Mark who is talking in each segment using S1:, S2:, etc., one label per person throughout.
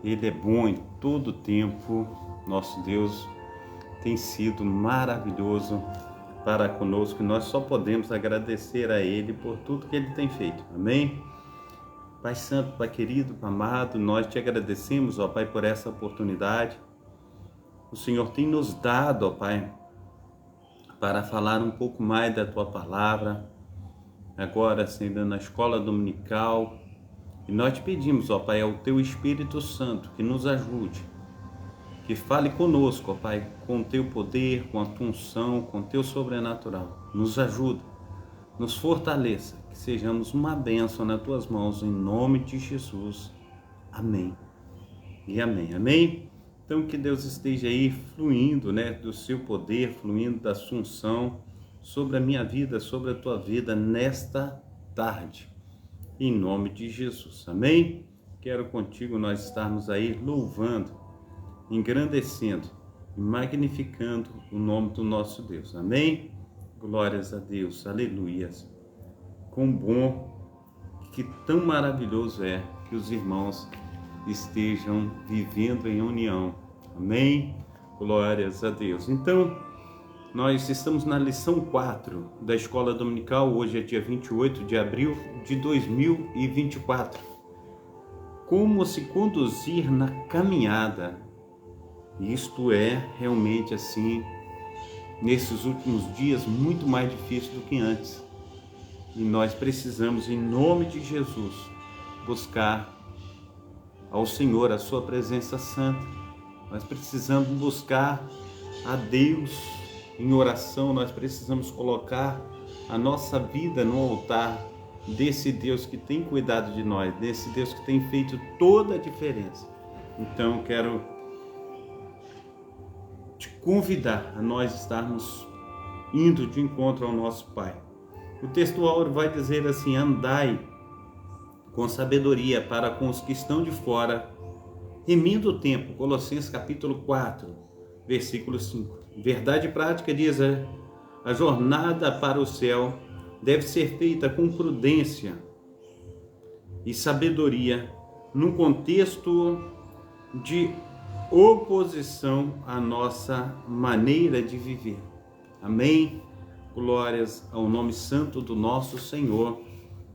S1: Ele é bom em todo tempo. Nosso Deus tem sido maravilhoso para conosco e nós só podemos agradecer a Ele por tudo que Ele tem feito. Amém? Pai Santo, Pai querido, Pai amado, nós te agradecemos, ó Pai, por essa oportunidade. O Senhor tem nos dado, ó Pai, para falar um pouco mais da Tua Palavra, agora sendo na escola dominical. E nós te pedimos, ó Pai, ao Teu Espírito Santo, que nos ajude, que fale conosco, ó Pai, com o Teu poder, com a Tua unção, com o Teu sobrenatural. Nos ajuda, nos fortaleça, que sejamos uma bênção nas Tuas mãos, em nome de Jesus. Amém. E amém. Amém? Então que Deus esteja aí fluindo, do seu poder, fluindo da sua unção sobre a minha vida, sobre a tua vida nesta tarde. Em nome de Jesus. Amém? Quero contigo nós estarmos aí louvando, engrandecendo e magnificando o nome do nosso Deus. Amém? Glórias a Deus. Aleluias. Quão bom, que tão maravilhoso é que os irmãos estejam vivendo em união. Amém? Glórias a Deus. Então, nós estamos na lição 4 da Escola Dominical. Hoje é dia 28 de abril de 2024. Como se conduzir na caminhada. Isto é realmente assim, nesses últimos dias, muito mais difícil do que antes. E nós precisamos, em nome de Jesus, buscar ao Senhor a sua presença santa. Nós precisamos buscar a Deus em oração. Nós precisamos colocar a nossa vida no altar desse Deus que tem cuidado de nós, desse Deus que tem feito toda a diferença. Então, quero te convidar a nós estarmos indo de encontro ao nosso Pai. O texto áureo vai dizer assim: andai com sabedoria para com os que estão de fora, remindo o tempo. Colossenses capítulo 4, versículo 5. Verdade prática diz: a jornada para o céu deve ser feita com prudência e sabedoria, num contexto de oposição à nossa maneira de viver. Amém? Glórias ao nome santo do nosso Senhor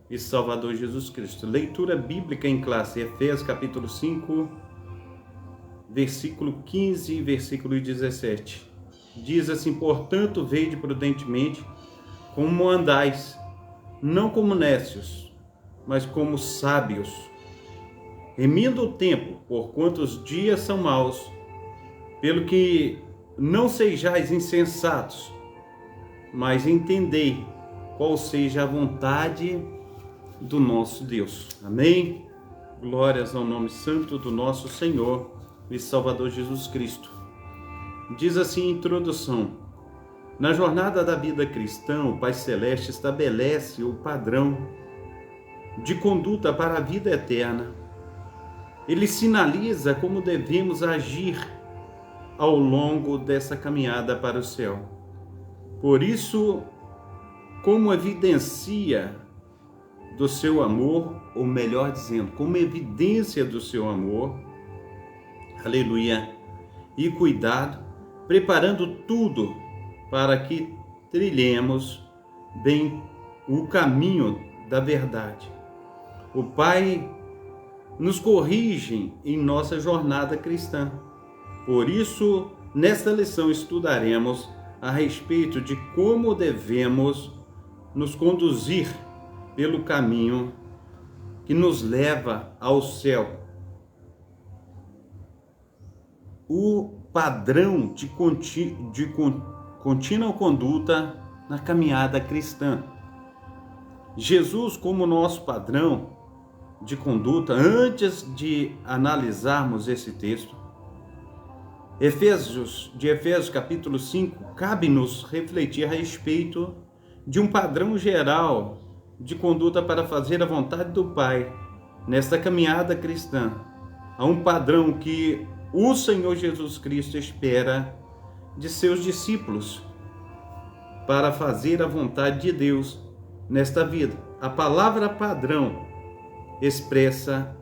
S1: e Salvador Jesus Cristo. Leitura bíblica em classe, Efésios capítulo 5, versículo 15 e versículo 17. Diz assim: portanto, vede prudentemente como andais, não como nécios, mas como sábios, remindo o tempo, porquanto os dias são maus, pelo que não sejais insensatos, mas entendei qual seja a vontade do nosso Deus. Amém? Glórias ao nome santo do nosso Senhor e Salvador Jesus Cristo. Diz assim a introdução: na jornada da vida cristã, o Pai Celeste estabelece o padrão de conduta para a vida eterna. Ele sinaliza como devemos agir ao longo dessa caminhada para o céu. Por isso, como evidência do seu amor, ou melhor dizendo, como evidência do seu amor, aleluia, e cuidado, preparando tudo para que trilhemos bem o caminho da verdade. O Pai nos corrige em nossa jornada cristã. Por isso, nesta lição estudaremos a respeito de como devemos nos conduzir pelo caminho que nos leva ao céu. O padrão de contínua conduta na caminhada cristã. Jesus, como nosso padrão de conduta, antes de analisarmos esse texto, Efésios capítulo 5, cabe-nos refletir a respeito de um padrão geral de conduta para fazer a vontade do Pai nesta caminhada cristã. Há um padrão que o Senhor Jesus Cristo espera de seus discípulos para fazer a vontade de Deus nesta vida. A palavra padrão expressa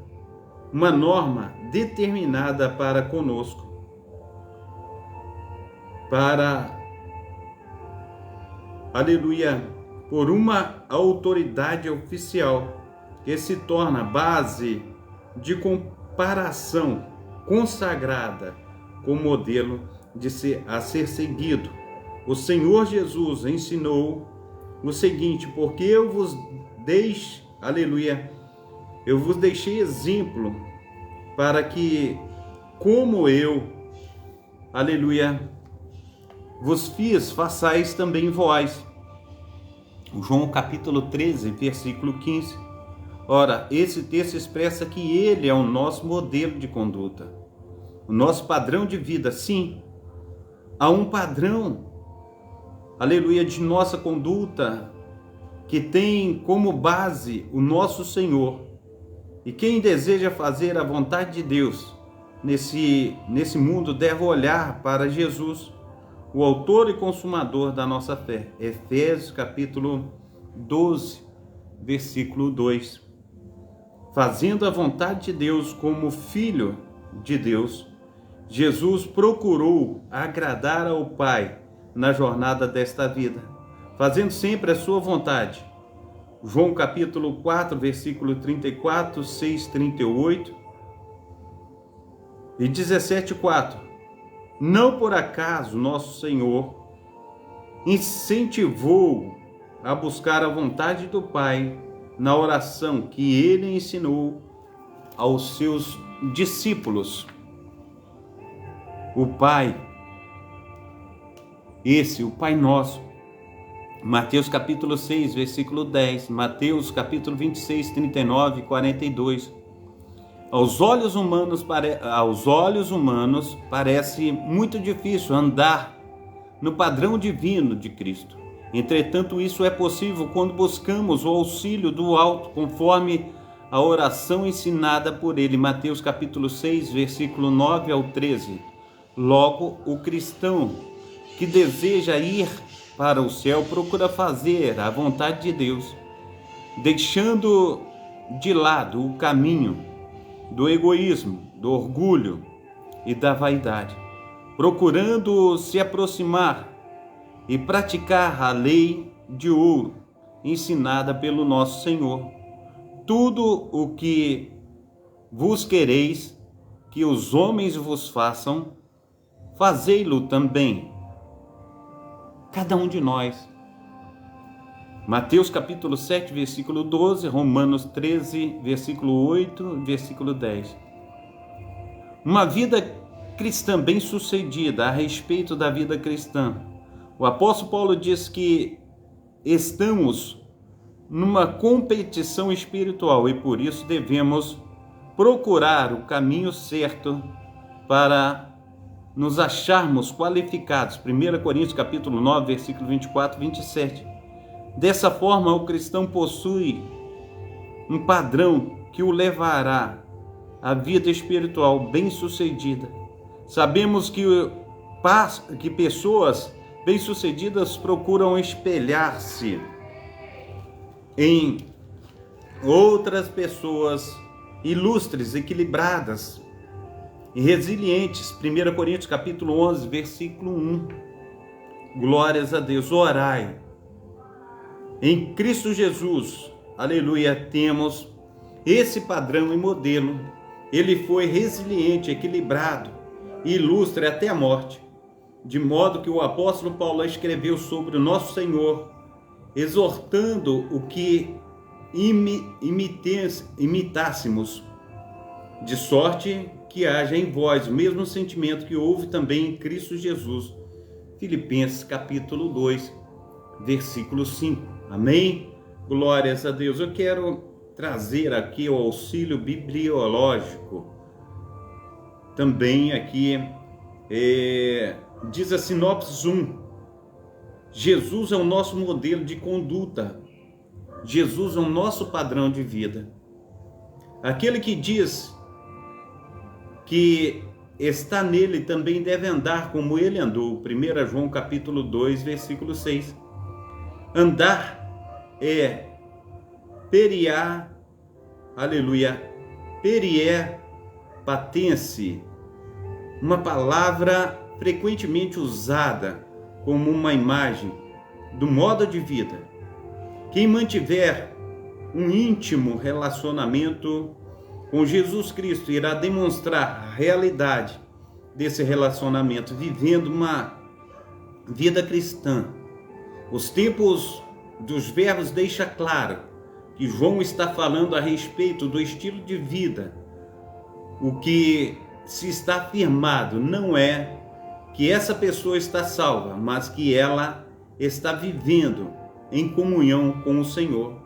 S1: uma norma determinada para conosco, aleluia, por uma autoridade oficial que se torna base de comparação consagrada com modelo a ser seguido. O Senhor Jesus ensinou o seguinte: porque eu vos deixei exemplo para que, como eu, vos fiz, façais também vós. João capítulo 13, versículo 15. Ora, esse texto expressa que ele é o nosso modelo de conduta, o nosso padrão de vida. Sim, há um padrão, de nossa conduta que tem como base o nosso Senhor. E quem deseja fazer a vontade de Deus nesse mundo deve olhar para Jesus, o autor e consumador da nossa fé. Efésios capítulo 12, versículo 2. Fazendo a vontade de Deus como filho de Deus, Jesus procurou agradar ao Pai na jornada desta vida, fazendo sempre a sua vontade. João capítulo 4, versículo 34, 6, 38 e 17:4. Não por acaso nosso Senhor incentivou a buscar a vontade do Pai na oração que ele ensinou aos seus discípulos. O Pai, o Pai Nosso. Mateus capítulo 6, versículo 10, Mateus capítulo 26, 39 e 42. Aos olhos humanos parece muito difícil andar no padrão divino de Cristo. Entretanto, isso é possível quando buscamos o auxílio do alto, conforme a oração ensinada por ele. Mateus capítulo 6, versículo 9 ao 13. Logo, o cristão que deseja ir para o céu procura fazer a vontade de Deus, deixando de lado o caminho do egoísmo, do orgulho e da vaidade, procurando se aproximar e praticar a lei de ouro ensinada pelo nosso Senhor. Tudo o que vos quereis que os homens vos façam, fazei-lo também cada um de nós. Mateus capítulo 7, versículo 12, Romanos 13, versículo 8, versículo 10. Uma vida cristã bem-sucedida. A respeito da vida cristã, o apóstolo Paulo diz que estamos numa competição espiritual e por isso devemos procurar o caminho certo para nos acharmos qualificados. 1 Coríntios capítulo 9, versículo 24 e 27. Dessa forma, o cristão possui um padrão que o levará à vida espiritual bem-sucedida. Sabemos que pessoas bem-sucedidas procuram espelhar-se em outras pessoas ilustres, equilibradas e resilientes. 1 Coríntios capítulo 11, versículo 1. Glórias a Deus. Orai. Em Cristo Jesus, temos esse padrão e modelo. Ele foi resiliente, equilibrado e ilustre até a morte, de modo que o apóstolo Paulo escreveu sobre o nosso Senhor, exortando o que imitássemos, de sorte que haja em vós o mesmo sentimento que houve também em Cristo Jesus. Filipenses capítulo 2, versículo 5. Amém? Glórias a Deus. Eu quero trazer aqui o auxílio bibliológico. Também aqui diz a sinopse 1. Jesus é o nosso modelo de conduta. Jesus é o nosso padrão de vida. Aquele que diz que está nele também deve andar como ele andou. 1 João capítulo 2, versículo 6. Andar é periar, perier patência, uma palavra frequentemente usada como uma imagem do modo de vida. Quem mantiver um íntimo relacionamento com Jesus Cristo irá demonstrar a realidade desse relacionamento, vivendo uma vida cristã. Os tempos dos verbos deixa claro que João está falando a respeito do estilo de vida. O que se está afirmado não é que essa pessoa está salva, mas que ela está vivendo em comunhão com o Senhor,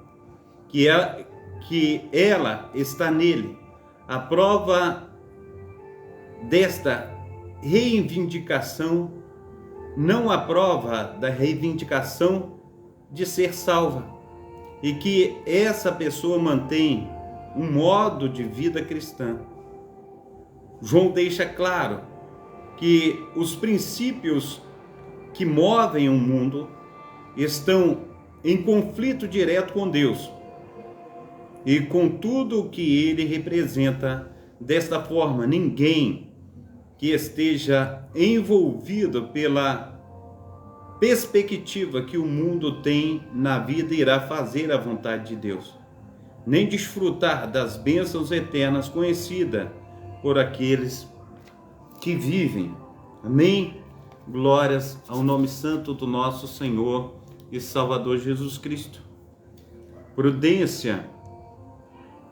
S1: que ela está nele. A prova desta reivindicação, não a prova da reivindicação de ser salva, e que essa pessoa mantém um modo de vida cristã. João deixa claro que os princípios que movem o mundo estão em conflito direto com Deus e com tudo o que ele representa. Desta forma, ninguém que esteja envolvido pela perspectiva que o mundo tem na vida irá fazer a vontade de Deus, nem desfrutar das bênçãos eternas conhecidas por aqueles que vivem. Amém? Glórias ao nome santo do nosso Senhor e Salvador Jesus Cristo. Prudência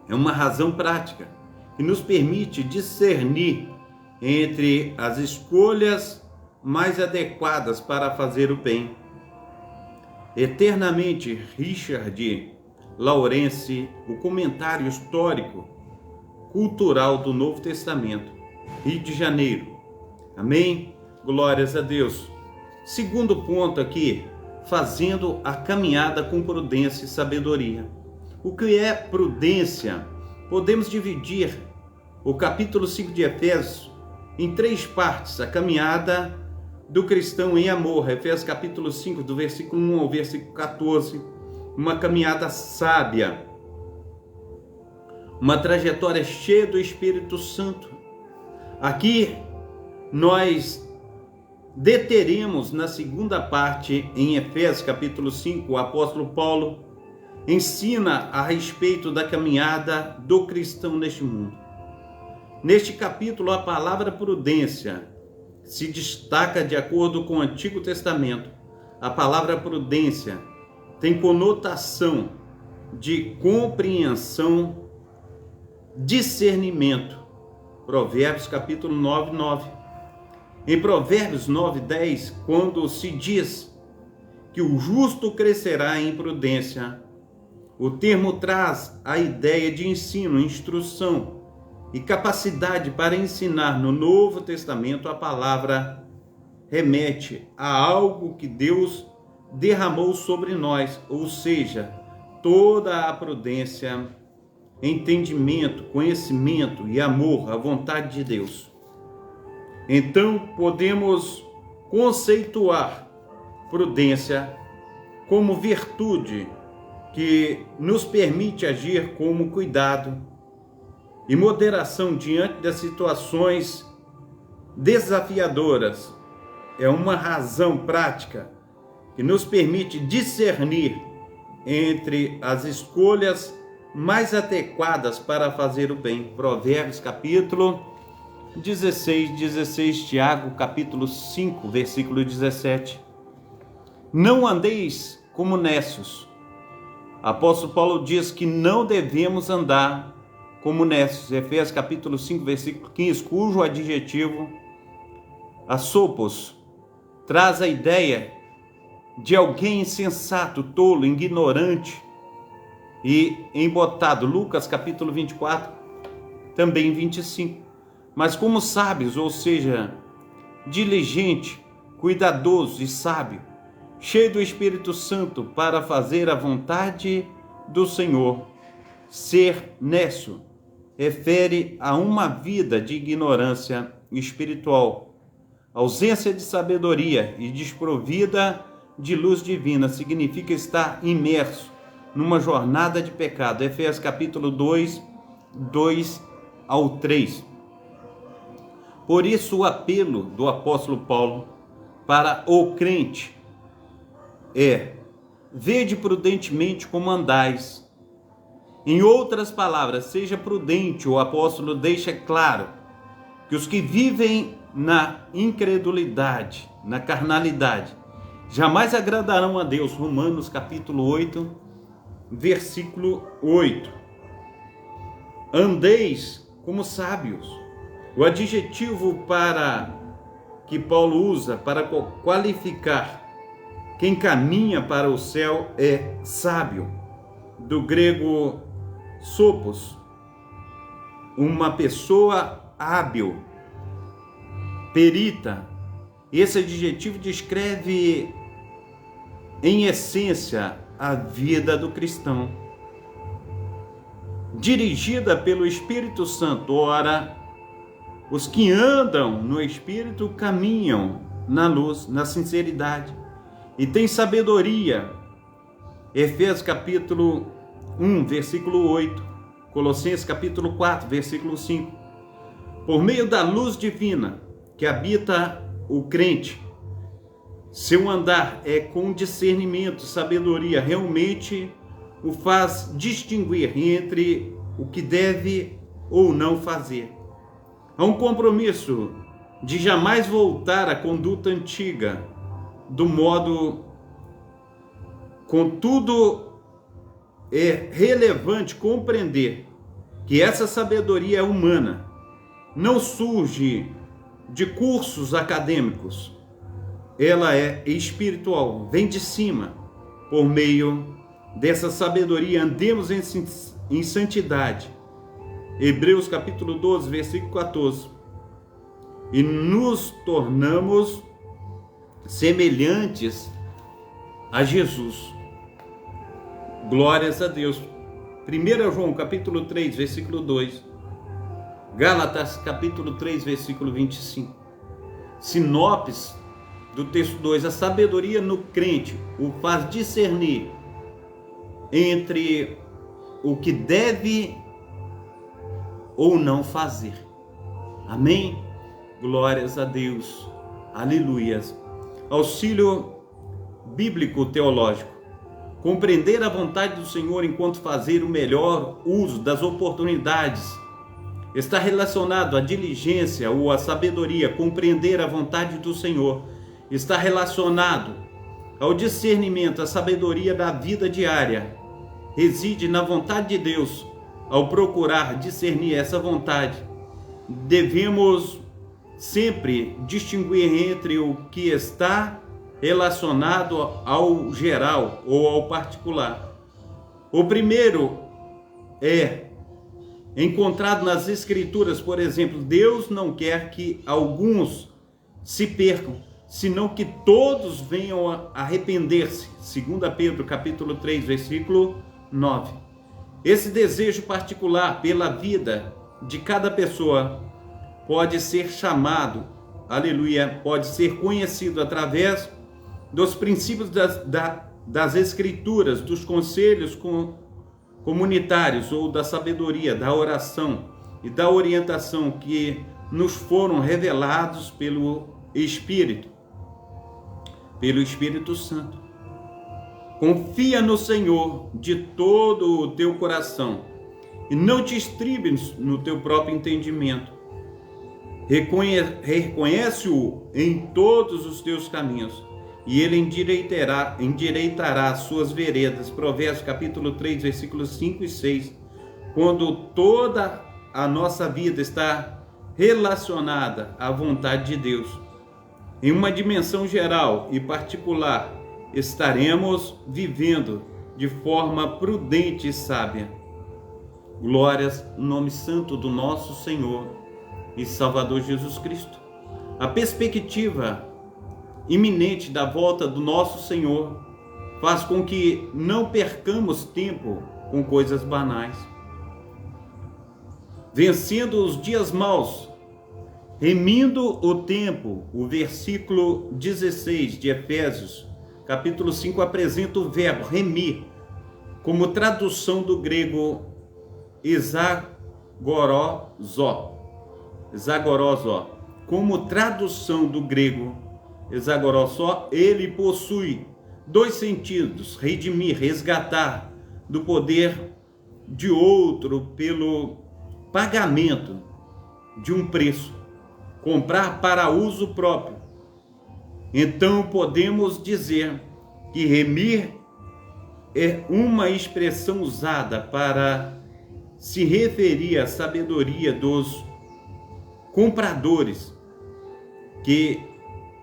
S1: é uma razão prática que nos permite discernir entre as escolhas mais adequadas para fazer o bem. Eternamente, Richard Lawrence, o comentário histórico cultural do Novo Testamento, Rio de Janeiro. Amém? Glórias a Deus. Segundo ponto aqui, fazendo a caminhada com prudência e sabedoria. O que é prudência? Podemos dividir o capítulo 5 de Efésios em 3 partes. A caminhada do cristão em amor, Efésios capítulo 5, do versículo 1 ao versículo 14. Uma caminhada sábia, uma trajetória cheia do Espírito Santo. Aqui nós deteremos na segunda parte, em Efésios capítulo 5, o apóstolo Paulo ensina a respeito da caminhada do cristão neste mundo. Neste capítulo, a palavra prudência se destaca de acordo com o Antigo Testamento. A palavra prudência tem conotação de compreensão, discernimento. Provérbios capítulo 9, 9. Em Provérbios 9, 10, quando se diz que o justo crescerá em prudência, o termo traz a ideia de ensino, instrução e capacidade para ensinar. No Novo Testamento, a palavra remete a algo que Deus derramou sobre nós, ou seja, toda a prudência, entendimento, conhecimento e amor à vontade de Deus. Então, podemos conceituar prudência como virtude que nos permite agir com cuidado e moderação diante das situações desafiadoras. É uma razão prática que nos permite discernir entre as escolhas mais adequadas para fazer o bem. Provérbios capítulo 16, Tiago capítulo 5, versículo 17. Não andeis como necios. Apóstolo Paulo diz que não devemos andar como necios. Efésios capítulo 5, versículo 15, cujo adjetivo asopos traz a ideia de alguém insensato, tolo, ignorante e embotado. Lucas capítulo 24, também 25. Mas como sábios, ou seja, diligente, cuidadoso e sábio, cheio do Espírito Santo para fazer a vontade do Senhor. Ser nécio refere a uma vida de ignorância espiritual, ausência de sabedoria e desprovida de luz divina. Significa estar imerso numa jornada de pecado. Efésios capítulo 2, 2 ao 3. Por isso o apelo do apóstolo Paulo para o crente é: vede prudentemente como andais. Em outras palavras, seja prudente. O apóstolo deixa claro que os que vivem na incredulidade, na carnalidade, jamais agradarão a Deus. Romanos capítulo 8, versículo 8. Andeis como sábios. O adjetivo que Paulo usa para qualificar quem caminha para o céu é sábio, do grego sopos, uma pessoa hábil, perita. Esse adjetivo descreve em essência a vida do cristão, dirigida pelo Espírito Santo. Ora, os que andam no Espírito caminham na luz, na sinceridade, e têm sabedoria. Efésios capítulo 1, versículo 8, Colossenses capítulo 4, versículo 5. Por meio da luz divina que habita o crente, seu andar é com discernimento, sabedoria, realmente o faz distinguir entre o que deve ou não fazer. Há um compromisso de jamais voltar à conduta antiga, do modo. Contudo, é relevante compreender que essa sabedoria é humana, não surge de cursos acadêmicos, ela é espiritual, vem de cima. Por meio dessa sabedoria, andemos em santidade. Hebreus capítulo 12, versículo 14. E nos tornamos semelhantes a Jesus. Glórias a Deus. 1 João capítulo 3, versículo 2. Gálatas capítulo 3, versículo 25. Sinopse do texto 2. A sabedoria no crente o faz discernir entre o que deve ou não fazer. Amém? Glórias a Deus. Aleluias. Auxílio bíblico teológico. Compreender a vontade do Senhor enquanto fazer o melhor uso das oportunidades está relacionado à diligência ou à sabedoria. Compreender a vontade do Senhor está relacionado ao discernimento, à sabedoria da vida diária. Reside na vontade de Deus. Ao procurar discernir essa vontade, devemos sempre distinguir entre o que está relacionado ao geral ou ao particular. O primeiro é encontrado nas Escrituras. Por exemplo, Deus não quer que alguns se percam, senão que todos venham a arrepender-se. 2 Pedro capítulo 3, versículo 9. Esse desejo particular pela vida de cada pessoa pode ser chamado, aleluia, pode ser conhecido através dos princípios das Escrituras, dos conselhos comunitários ou da sabedoria, da oração e da orientação que nos foram revelados pelo Espírito Santo. Confia no Senhor de todo o teu coração e não te estribes no teu próprio entendimento. Reconhece-o em todos os teus caminhos e ele endireitará as suas veredas. Provérbios capítulo 3, versículos 5 e 6. Quando toda a nossa vida está relacionada à vontade de Deus, em uma dimensão geral e particular, estaremos vivendo de forma prudente e sábia. Glórias no nome santo do nosso Senhor e Salvador Jesus Cristo. A perspectiva iminente da volta do nosso Senhor faz com que não percamos tempo com coisas banais. Vencendo os dias maus, remindo o tempo, o versículo 16 de Efésios capítulo 5 apresenta o verbo remir como tradução do grego exagorozó, como tradução do grego exagorassó, ele possui dois sentidos: redimir, resgatar do poder de outro pelo pagamento de um preço, comprar para uso próprio. Então podemos dizer que remir é uma expressão usada para se referir à sabedoria dos compradores que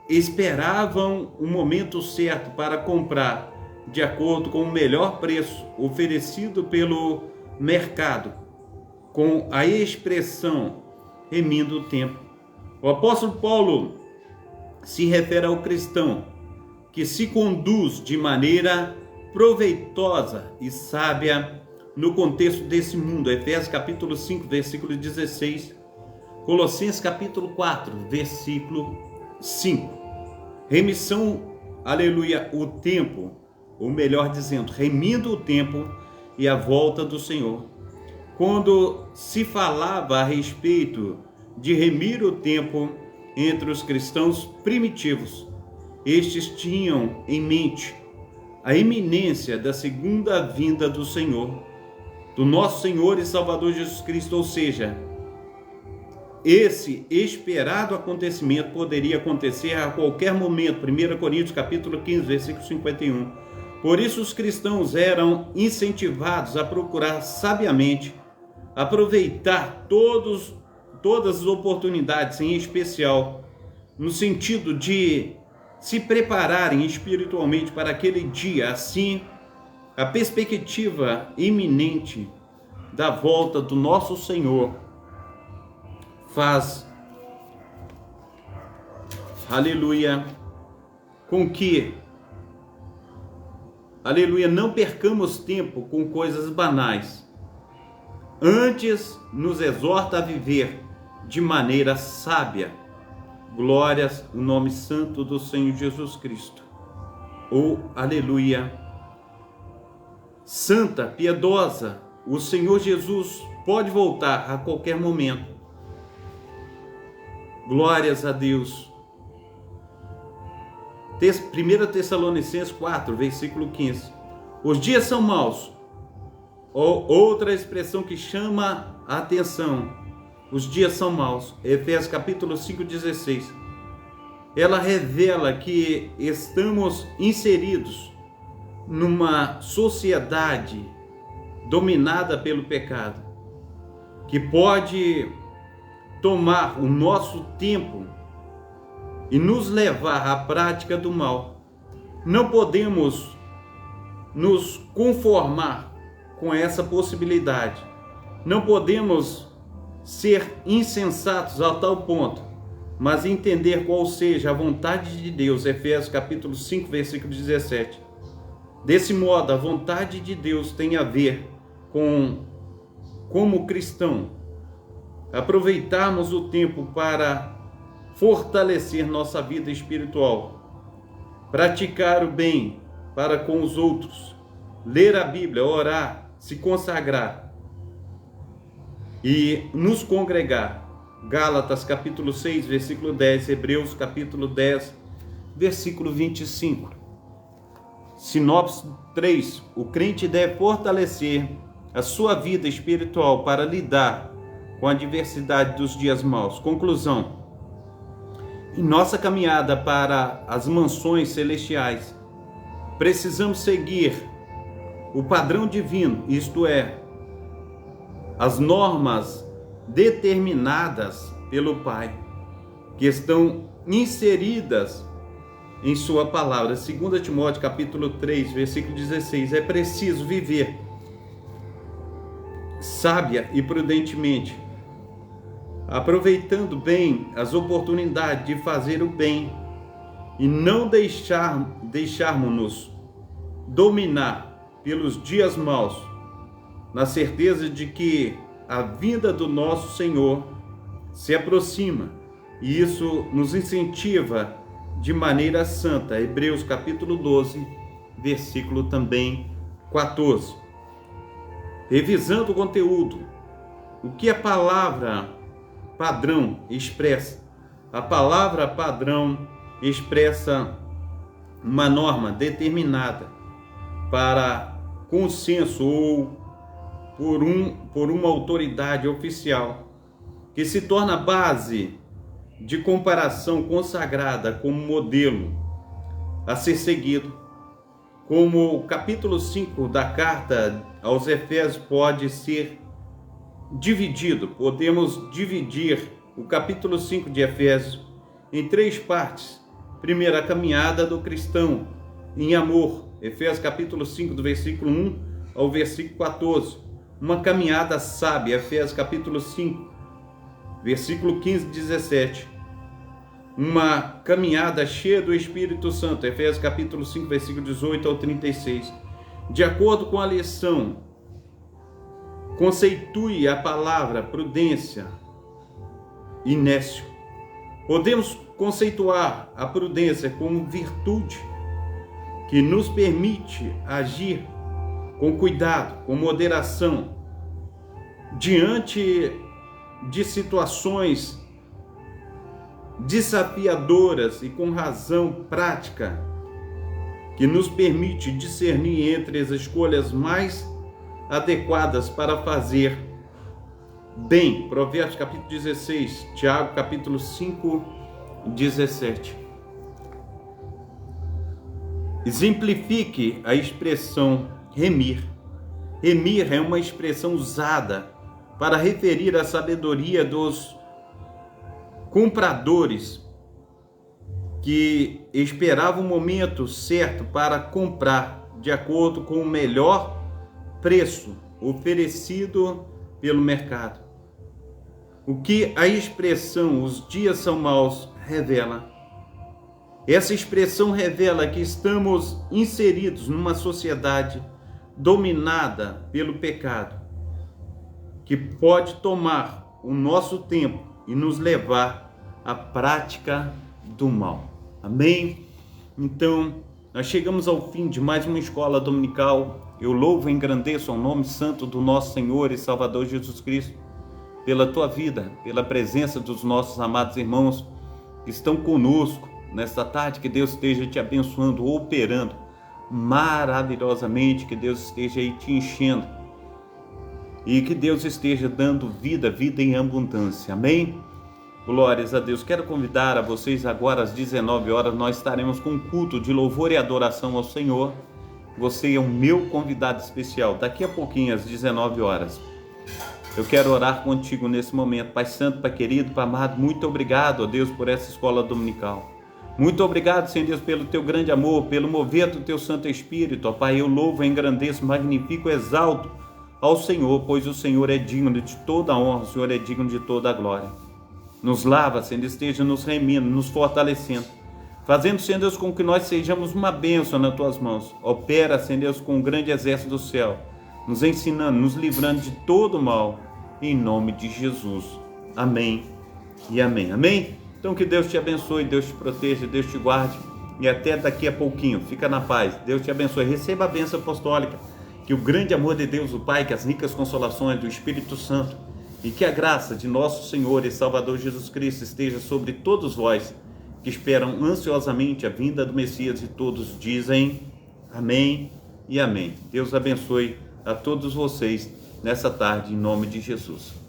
S1: esperavam o momento certo para comprar de acordo com o melhor preço oferecido pelo mercado, com a expressão remindo o tempo. O apóstolo Paulo se refere ao cristão que se conduz de maneira proveitosa e sábia no contexto desse mundo. Efésios capítulo 5, versículo 16. Colossenses capítulo 4, versículo 5. Remissão, aleluia, o tempo, ou melhor dizendo, remindo o tempo e a volta do Senhor. Quando se falava a respeito de remir o tempo entre os cristãos primitivos, estes tinham em mente a iminência da segunda vinda do Senhor, do nosso Senhor e Salvador Jesus Cristo, ou seja, esse esperado acontecimento poderia acontecer a qualquer momento. 1 Coríntios capítulo 15, versículo 51. Por isso os cristãos eram incentivados a procurar sabiamente aproveitar todas as oportunidades, em especial no sentido de se prepararem espiritualmente para aquele dia. Assim, a perspectiva iminente da volta do nosso Senhor faz, aleluia, com que, aleluia, não percamos tempo com coisas banais. Antes, nos exorta a viver de maneira sábia. Glórias ao nome santo do Senhor Jesus Cristo. Oh, aleluia. Santa, piedosa, o Senhor Jesus pode voltar a qualquer momento. Glórias a Deus. 1 Tessalonicenses 4, versículo 15. Os dias são maus. Outra expressão que chama a atenção. Os dias são maus. Efésios capítulo 5, 16. Ela revela que estamos inseridos numa sociedade dominada pelo pecado, que pode tomar o nosso tempo e nos levar à prática do mal. Não podemos nos conformar com essa possibilidade. Não podemos ser insensatos a tal ponto, mas entender qual seja a vontade de Deus. Efésios capítulo 5, versículo 17. Desse modo, a vontade de Deus tem a ver com, como cristão, aproveitarmos o tempo para fortalecer nossa vida espiritual, praticar o bem para com os outros, ler a Bíblia, orar, se consagrar e nos congregar. Gálatas capítulo 6, versículo 10, Hebreus capítulo 10, versículo 25. Sinopse 3, o crente deve fortalecer a sua vida espiritual para lidar com a adversidade dos dias maus. Conclusão: em nossa caminhada para as mansões celestiais, precisamos seguir o padrão divino, isto é, as normas determinadas pelo Pai, que estão inseridas em sua palavra. 2 Timóteo capítulo 3, versículo 16. É preciso viver sábia e prudentemente, aproveitando bem as oportunidades de fazer o bem e não deixarmos-nos dominar pelos dias maus, na certeza de que a vinda do nosso Senhor se aproxima, e isso nos incentiva de maneira santa. Hebreus capítulo 12, versículo também 14. Revisando o conteúdo, o que a palavra padrão expressa? A palavra padrão expressa uma norma determinada para consenso ou por uma autoridade oficial, que se torna base de comparação consagrada como modelo a ser seguido. Como o capítulo 5 da carta aos Efésios pode ser dividido, podemos dividir o capítulo 5 de Efésios em 3 partes. Primeiro, a caminhada do cristão em amor, Efésios capítulo 5, do versículo 1 ao versículo 14. Uma caminhada sábia, Efésios capítulo 5, versículo 15 e 17. Uma caminhada cheia do Espírito Santo, Efésios capítulo 5, versículo 18 ao 36. De acordo com a lição, conceitue a palavra prudência e nécio. Podemos conceituar a prudência como virtude que nos permite agir com cuidado, com moderação, diante de situações desafiadoras e com razão prática, que nos permite discernir entre as escolhas mais adequadas para fazer bem. Provérbios capítulo 16, Tiago capítulo 5, 17. Exemplifique a expressão remir. Remir é uma expressão usada para referir a sabedoria dos compradores que esperavam o momento certo para comprar de acordo com o melhor preço oferecido pelo mercado. O que a expressão "os dias são maus" revela? Essa expressão revela que estamos inseridos numa sociedade dominada pelo pecado, que pode tomar o nosso tempo e nos levar à prática do mal. Amém? Então, nós chegamos ao fim de mais uma escola dominical. Eu louvo e engrandeço ao nome santo do nosso Senhor e Salvador Jesus Cristo, pela tua vida, pela presença dos nossos amados irmãos que estão conosco nesta tarde. Que Deus esteja te abençoando, operando maravilhosamente, que Deus esteja aí te enchendo e que Deus esteja dando vida em abundância. Amém? Glórias a Deus. Quero convidar a vocês agora às 19 horas, nós estaremos com um culto de louvor e adoração ao Senhor. Você é o meu convidado especial. Daqui a pouquinho, às 19 horas. Eu quero orar contigo nesse momento. Pai Santo, Pai querido, Pai amado, muito obrigado, ó Deus, por essa escola dominical. Muito obrigado, Senhor Deus, pelo teu grande amor, pelo mover do teu Santo Espírito. Ó Pai, eu louvo, engrandeço, magnifico, exalto ao Senhor, pois o Senhor é digno de toda a honra, o Senhor é digno de toda a glória. Nos lava, Senhor, esteja nos remindo, nos fortalecendo, fazendo, Senhor Deus, com que nós sejamos uma bênção nas tuas mãos. Opera, Senhor Deus, com o grande exército do céu, nos ensinando, nos livrando de todo o mal, em nome de Jesus. Amém e amém. Amém? Então que Deus te abençoe, Deus te proteja, Deus te guarde, e até daqui a pouquinho. Fica na paz. Deus te abençoe. Receba a bênção apostólica, que o grande amor de Deus, o Pai, que as ricas consolações do Espírito Santo e que a graça de nosso Senhor e Salvador Jesus Cristo esteja sobre todos vós que esperam ansiosamente a vinda do Messias, e todos dizem amém e amém. Deus abençoe a todos vocês nessa tarde, em nome de Jesus.